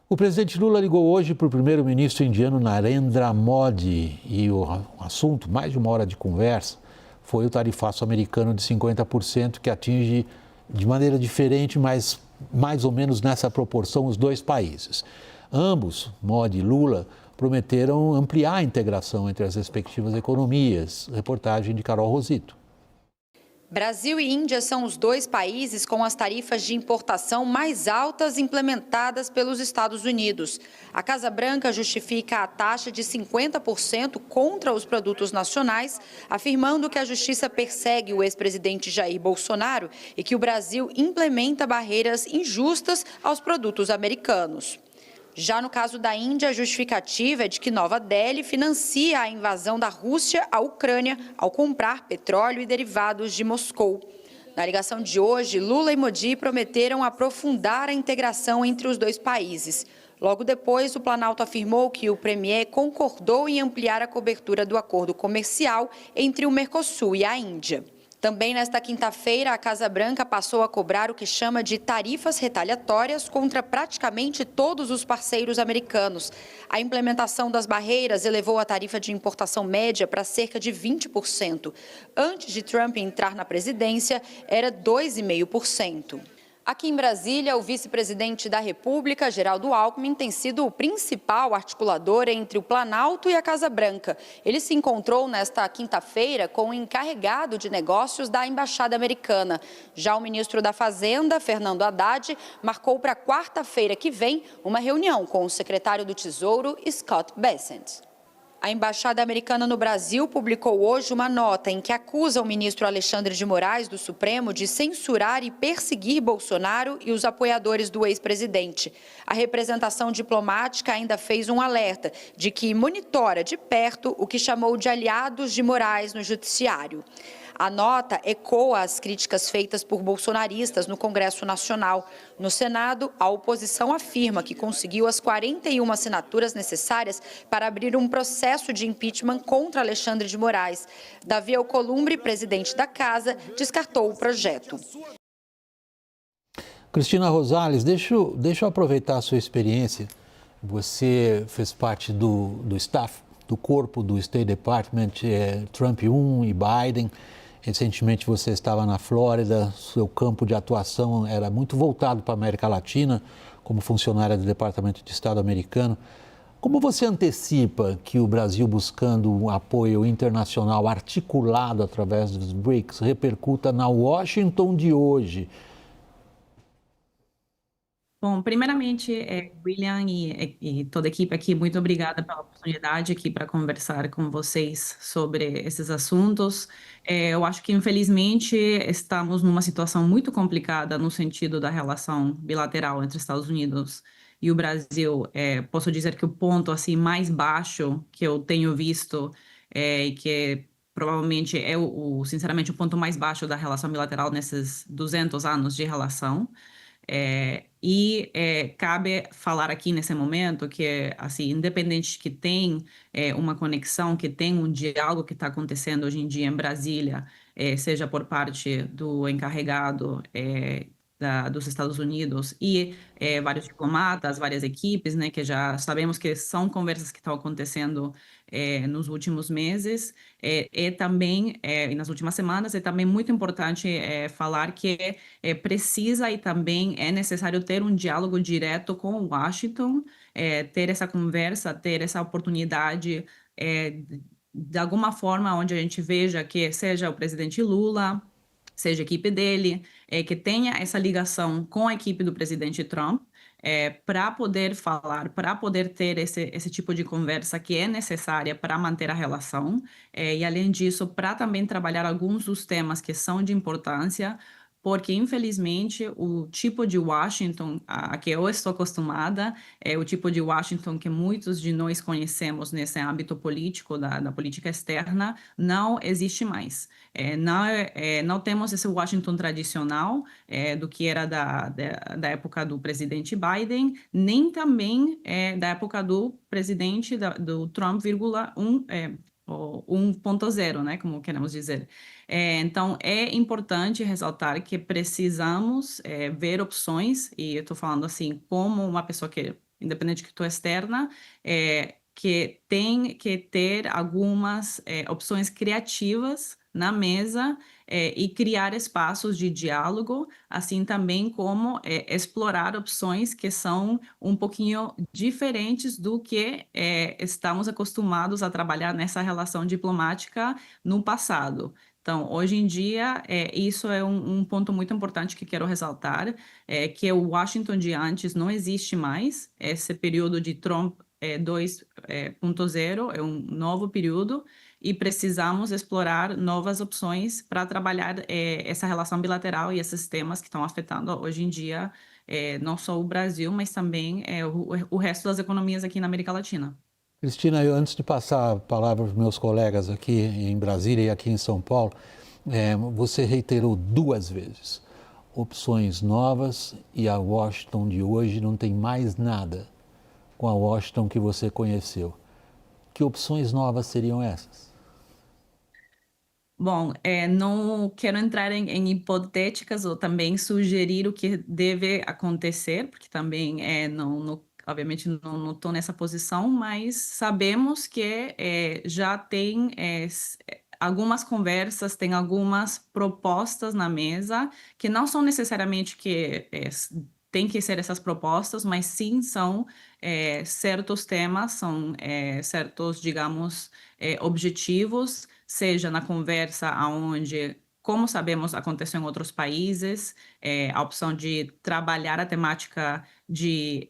O presidente Lula ligou hoje para o primeiro-ministro indiano Narendra Modi e o assunto, mais de uma hora de conversa, foi o tarifaço americano de 50% que atinge de maneira diferente, mas mais ou menos nessa proporção os dois países. Ambos, Modi e Lula, prometeram ampliar a integração entre as respectivas economias. Reportagem de Carol Rosito. Brasil e Índia são os dois países com as tarifas de importação mais altas implementadas pelos Estados Unidos. A Casa Branca justifica a taxa de 50% contra os produtos nacionais, afirmando que a justiça persegue o ex-presidente Jair Bolsonaro e que o Brasil implementa barreiras injustas aos produtos americanos. Já no caso da Índia, a justificativa é de que Nova Delhi financia a invasão da Rússia à Ucrânia ao comprar petróleo e derivados de Moscou. Na ligação de hoje, Lula e Modi prometeram aprofundar a integração entre os dois países. Logo depois, o Planalto afirmou que o premier concordou em ampliar a cobertura do acordo comercial entre o Mercosul e a Índia. Também nesta quinta-feira, a Casa Branca passou a cobrar o que chama de tarifas retaliatórias contra praticamente todos os parceiros americanos. A implementação das barreiras elevou a tarifa de importação média para cerca de 20%. Antes de Trump entrar na presidência, era 2,5%. Aqui em Brasília, o vice-presidente da República, Geraldo Alckmin, tem sido o principal articulador entre o Planalto e a Casa Branca. Ele se encontrou nesta quinta-feira com o encarregado de negócios da Embaixada Americana. Já o ministro da Fazenda, Fernando Haddad, marcou para quarta-feira que vem uma reunião com o secretário do Tesouro, Scott Bessent. A Embaixada Americana no Brasil publicou hoje uma nota em que acusa o ministro Alexandre de Moraes, do Supremo, de censurar e perseguir Bolsonaro e os apoiadores do ex-presidente. A representação diplomática ainda fez um alerta de que monitora de perto o que chamou de aliados de Moraes no judiciário. A nota ecoa as críticas feitas por bolsonaristas no Congresso Nacional. No Senado, a oposição afirma que conseguiu as 41 assinaturas necessárias para abrir um processo de impeachment contra Alexandre de Moraes. Davi Alcolumbre, presidente da Casa, descartou o projeto. Cristina Rosales, deixa eu aproveitar a sua experiência. Você fez parte do staff, do corpo do State Department, Trump 1 e Biden. Recentemente você estava na Flórida, seu campo de atuação era muito voltado para a América Latina, como funcionária do Departamento de Estado americano. Como você antecipa que o Brasil, buscando um apoio internacional articulado através dos BRICS, repercuta na Washington de hoje? Bom, primeiramente, William e toda a equipe aqui, muito obrigada pela oportunidade aqui para conversar com vocês sobre esses assuntos. Eu acho que, infelizmente, estamos numa situação muito complicada no sentido da relação bilateral entre Estados Unidos e o Brasil. Posso dizer que o ponto assim mais baixo que eu tenho visto e que provavelmente é, sinceramente, o ponto mais baixo da relação bilateral nesses 200 anos de relação. Cabe falar aqui nesse momento que, assim, independente que tem uma conexão, que tem um diálogo que está acontecendo hoje em dia em Brasília, seja por parte do encarregado dos Estados Unidos e vários diplomatas, várias equipes, né, que já sabemos que são conversas que estão acontecendo nos últimos meses, e também, nas últimas semanas, é também muito importante falar que precisa e também é necessário ter um diálogo direto com Washington, ter essa conversa, ter essa oportunidade, de alguma forma, onde a gente veja que seja o presidente Lula, seja a equipe dele, que tenha essa ligação com a equipe do presidente Trump, para poder falar, para poder ter esse tipo de conversa que é necessária para manter a relação, e além disso, para também trabalhar alguns dos temas que são de importância, porque infelizmente o tipo de Washington a que eu estou acostumada é o tipo de Washington que muitos de nós conhecemos nesse âmbito político, da política externa, não existe mais. Não temos esse Washington tradicional do que era da época do presidente Biden, nem também da época do presidente do Trump, 1.0, né, como queremos dizer. Então, é importante ressaltar que precisamos ver opções, e eu estou falando assim como uma pessoa que independente que estou externa, que tem que ter algumas opções criativas na mesa e criar espaços de diálogo, assim também como explorar opções que são um pouquinho diferentes do que estamos acostumados a trabalhar nessa relação diplomática no passado. Então, hoje em dia, isso é um ponto muito importante que quero ressaltar, que o Washington de antes não existe mais. Esse período de Trump 2.0 é um novo período e precisamos explorar novas opções para trabalhar essa relação bilateral e esses temas que estão afetando hoje em dia não só o Brasil, mas também o resto das economias aqui na América Latina. Cristina, antes de passar a palavra para os meus colegas aqui em Brasília e aqui em São Paulo, você reiterou 2 vezes opções novas e a Washington de hoje não tem mais nada com a Washington que você conheceu. Que opções novas seriam essas? Bom, não quero entrar em hipotéticas ou também sugerir o que deve acontecer, porque também obviamente não estou nessa posição, mas sabemos que já tem algumas conversas, tem algumas propostas na mesa que não são necessariamente que tem que ser essas propostas, mas sim são certos temas, são certos, digamos, objetivos, seja na conversa onde, como sabemos, aconteceu em outros países, a opção de trabalhar a temática de,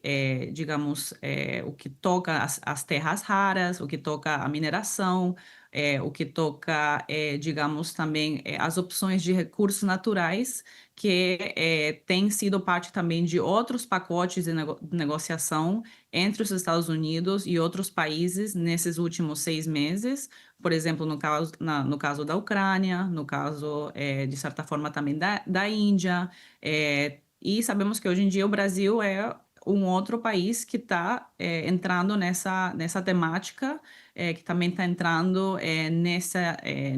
digamos, o que toca as terras raras, o que toca a mineração, o que toca, digamos, também as opções de recursos naturais, que tem sido parte também de outros pacotes de negociação entre os Estados Unidos e outros países nesses últimos 6 meses, por exemplo, no caso da Ucrânia, no caso, de certa forma, também da Índia, e sabemos que hoje em dia o Brasil é um outro país que está entrando nessa temática, que também está entrando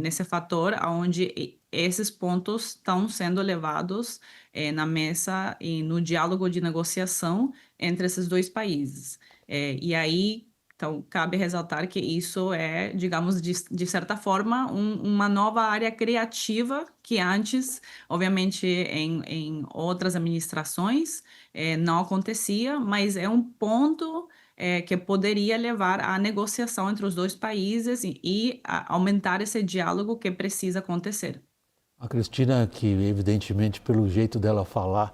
nesse fator onde esses pontos estão sendo levados na mesa e no diálogo de negociação entre esses 2 países. E aí, então, cabe ressaltar que isso digamos, de certa forma, uma nova área criativa que antes, obviamente, em outras administrações não acontecia, mas é um ponto que poderia levar à negociação entre os 2 países e aumentar esse diálogo que precisa acontecer. A Cristina, que evidentemente pelo jeito dela falar,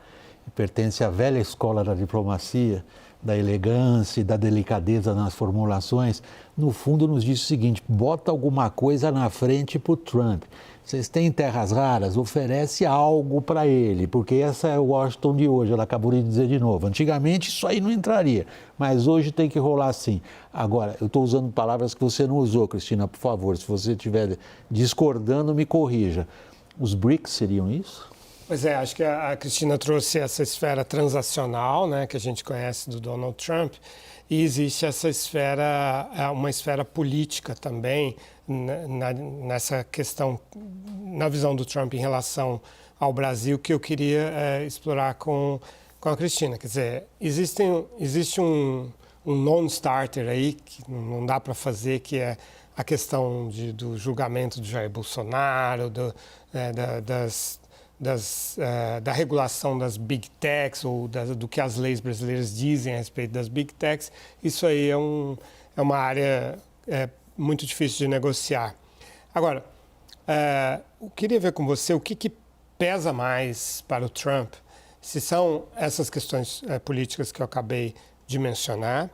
pertence à velha escola da diplomacia, da elegância e da delicadeza nas formulações, no fundo nos diz o seguinte: bota alguma coisa na frente para o Trump. Vocês têm terras raras, oferece algo para ele, porque essa é o Washington de hoje, ela acabou de dizer de novo. Antigamente isso aí não entraria, mas hoje tem que rolar sim. Agora, eu estou usando palavras que você não usou, Cristina, por favor, se você estiver discordando, me corrija. Os BRICS seriam isso? Pois é, acho que a Cristina trouxe essa esfera transacional, né, que a gente conhece do Donald Trump, e existe essa esfera, uma esfera política também, nessa questão, na visão do Trump em relação ao Brasil, que eu queria explorar com a Cristina. Quer dizer, existe um non-starter aí, que não dá para fazer, que é a questão do julgamento do Jair Bolsonaro, da regulação das big techs ou do que as leis brasileiras dizem a respeito das big techs. Isso aí é uma área muito difícil de negociar. Agora, eu queria ver com você o que pesa mais para o Trump, se são essas questões políticas que eu acabei de mencionar,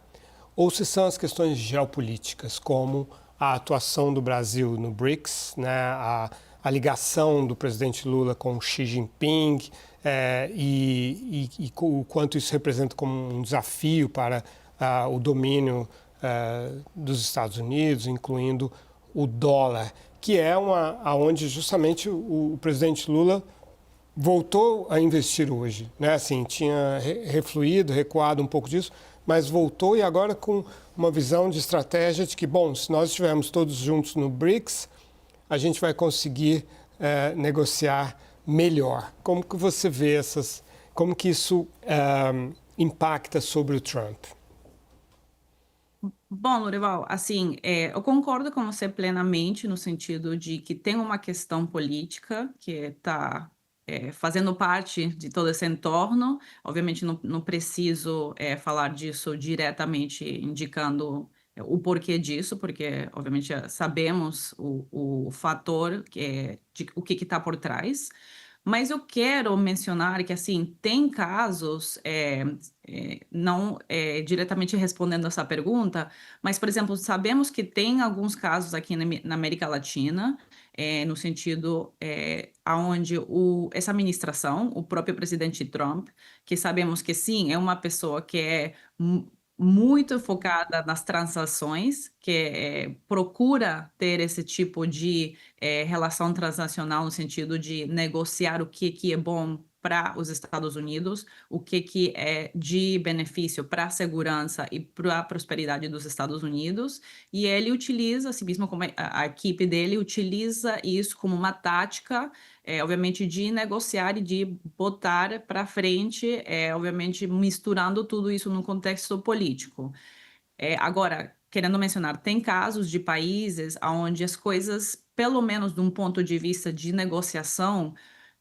ou se são as questões geopolíticas, como a atuação do Brasil no BRICS, né, a ligação do presidente Lula com Xi Jinping e o quanto isso representa como um desafio para o domínio dos Estados Unidos, incluindo o dólar, que é onde justamente o presidente Lula voltou a investir hoje, né? Assim, tinha recuado um pouco disso, mas voltou e agora com uma visão de estratégia de que, bom, se nós estivermos todos juntos no BRICS, a gente vai conseguir negociar melhor. Como que você vê como que isso impacta sobre o Trump? Bom, Lourival, assim, eu concordo com você plenamente no sentido de que tem uma questão política que está fazendo parte de todo esse entorno. Obviamente, não preciso falar disso diretamente, indicando o porquê disso, porque, obviamente, sabemos o fator de o que está por trás. Mas eu quero mencionar que, assim, tem casos, não diretamente respondendo essa pergunta, mas, por exemplo, sabemos que tem alguns casos aqui na América Latina, no sentido aonde essa administração, o próprio presidente Trump, que sabemos que sim, é uma pessoa que é muito focada nas transações, que procura ter esse tipo de relação transnacional no sentido de negociar o que é bom para os Estados Unidos, o que é de benefício para a segurança e para a prosperidade dos Estados Unidos, e ele utiliza, assim mesmo como a equipe dele utiliza isso como uma tática, obviamente, de negociar e de botar para frente, obviamente, misturando tudo isso no contexto político. Agora, querendo mencionar, tem casos de países onde as coisas, pelo menos de um ponto de vista de negociação,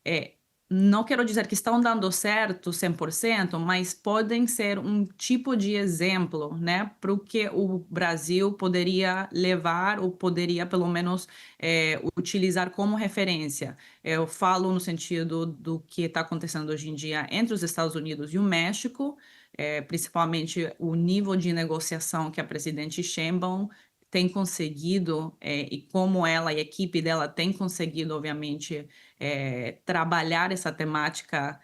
é, não quero dizer que estão dando certo 100%, mas podem ser um tipo de exemplo, né, para o que o Brasil poderia levar ou poderia, pelo menos, utilizar como referência. Eu falo no sentido do que está acontecendo hoje em dia entre os Estados Unidos e o México, principalmente o nível de negociação que a presidente Sheinbaum tem conseguido, e como ela e a equipe dela tem conseguido, obviamente, trabalhar essa temática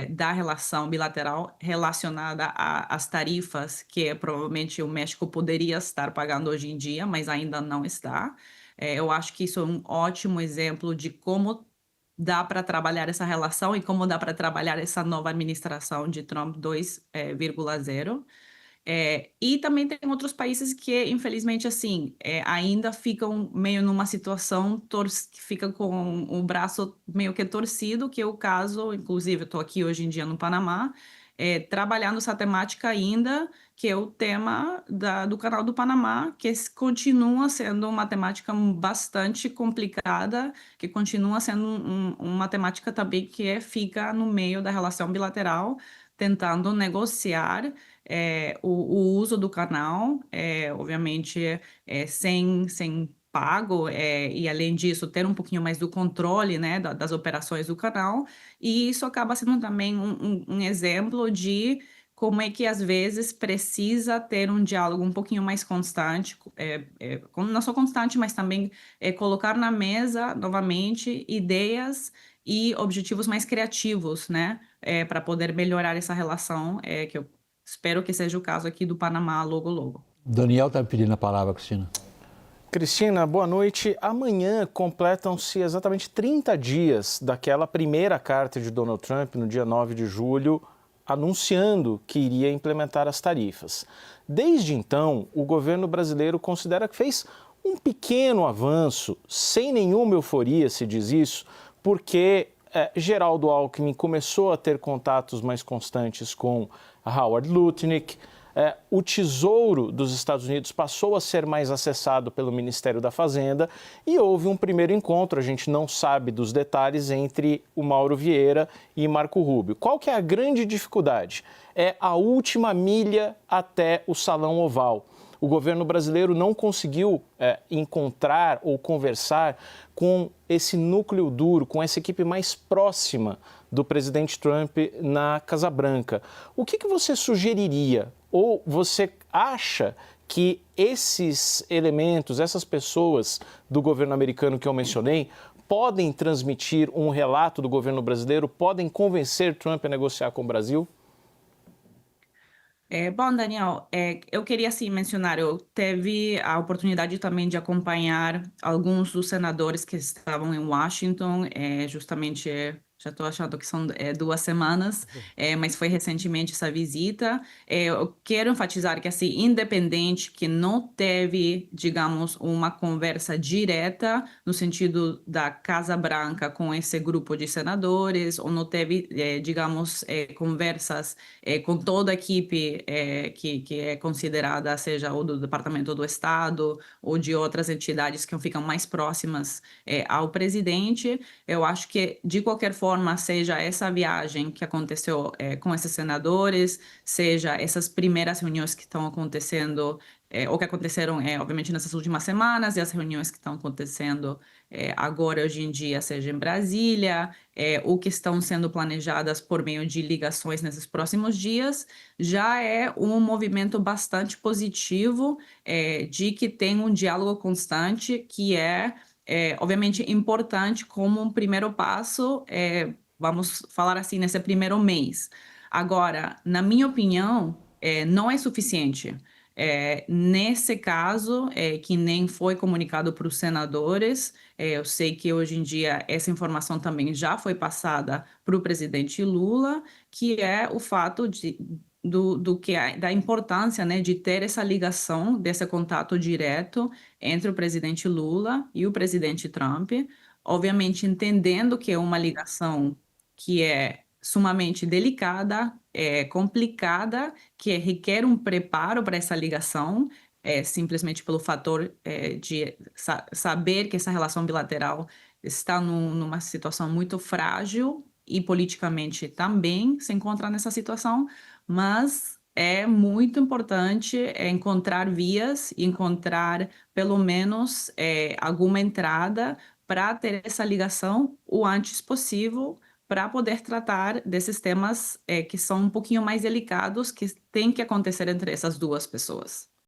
da relação bilateral relacionada às tarifas que provavelmente o México poderia estar pagando hoje em dia, mas ainda não está. Eu acho que isso é um ótimo exemplo de como dá para trabalhar essa relação e como dá para trabalhar essa nova administração de Trump 2,0. E também tem outros países que, infelizmente, assim, ainda ficam meio numa situação que fica com o braço meio que torcido, que é o caso, inclusive, eu estou aqui hoje em dia no Panamá, trabalhando essa temática ainda, que é o tema do Canal do Panamá, que continua sendo uma temática bastante complicada, que continua sendo uma temática também que fica no meio da relação bilateral, tentando negociar o uso do canal, obviamente, sem pago, e além disso, ter um pouquinho mais do controle, né, das operações do canal, e isso acaba sendo também um exemplo de como é que às vezes precisa ter um diálogo um pouquinho mais constante, não só constante, mas também colocar na mesa novamente ideias e objetivos mais criativos, né, para poder melhorar essa relação, que eu espero que seja o caso aqui do Panamá logo logo. Daniel está pedindo a palavra, Cristina. Cristina, boa noite. Amanhã completam-se exatamente 30 dias daquela primeira carta de Donald Trump, no dia 9 de julho, anunciando que iria implementar as tarifas. Desde então, o governo brasileiro considera que fez um pequeno avanço, sem nenhuma euforia se diz isso, porque Geraldo Alckmin começou a ter contatos mais constantes com Howard Lutnick, o Tesouro dos Estados Unidos passou a ser mais acessado pelo Ministério da Fazenda e houve um primeiro encontro, a gente não sabe dos detalhes, entre o Mauro Vieira e Marco Rubio. Qual que é a grande dificuldade? É a última milha até o Salão Oval. O governo brasileiro não conseguiu encontrar ou conversar com esse núcleo duro, com essa equipe mais próxima do presidente Trump na Casa Branca. O que você sugeriria? Ou você acha que esses elementos, essas pessoas do governo americano que eu mencionei, podem transmitir um relato do governo brasileiro, podem convencer Trump a negociar com o Brasil? Bom, Daniel, eu queria assim mencionar, eu teve a oportunidade também de acompanhar alguns dos senadores que estavam em Washington, justamente já estou achando que são 2 semanas, mas foi recentemente essa visita. Eu quero enfatizar que, assim, independente que não teve, digamos, uma conversa direta no sentido da Casa Branca com esse grupo de senadores, ou não teve, digamos, conversas com toda a equipe que é considerada, seja ou do Departamento do Estado ou de outras entidades que ficam mais próximas ao presidente. Eu acho que, de qualquer forma, seja essa viagem que aconteceu com esses senadores, seja essas primeiras reuniões que estão acontecendo, ou que aconteceram, obviamente, nessas últimas semanas, e as reuniões que estão acontecendo agora, hoje em dia, seja em Brasília, ou que estão sendo planejadas por meio de ligações nesses próximos dias, já é um movimento bastante positivo de que tem um diálogo constante, que obviamente, importante como um primeiro passo, vamos falar assim, nesse primeiro mês. Agora, na minha opinião, não é suficiente. Nesse caso, que nem foi comunicado para os senadores, eu sei que hoje em dia essa informação também já foi passada para o presidente Lula, que é o fato da importância, né, de ter essa ligação, desse contato direto entre o presidente Lula e o presidente Trump, obviamente entendendo que é uma ligação que é sumamente delicada, complicada, que requer um preparo para essa ligação, simplesmente pelo fator de saber que essa relação bilateral está numa situação muito frágil e politicamente também se encontra nessa situação, mas é muito importante encontrar vias, encontrar pelo menos alguma entrada para ter essa ligação o antes possível, para poder tratar desses temas que são um pouquinho mais delicados, que tem que acontecer entre essas duas pessoas.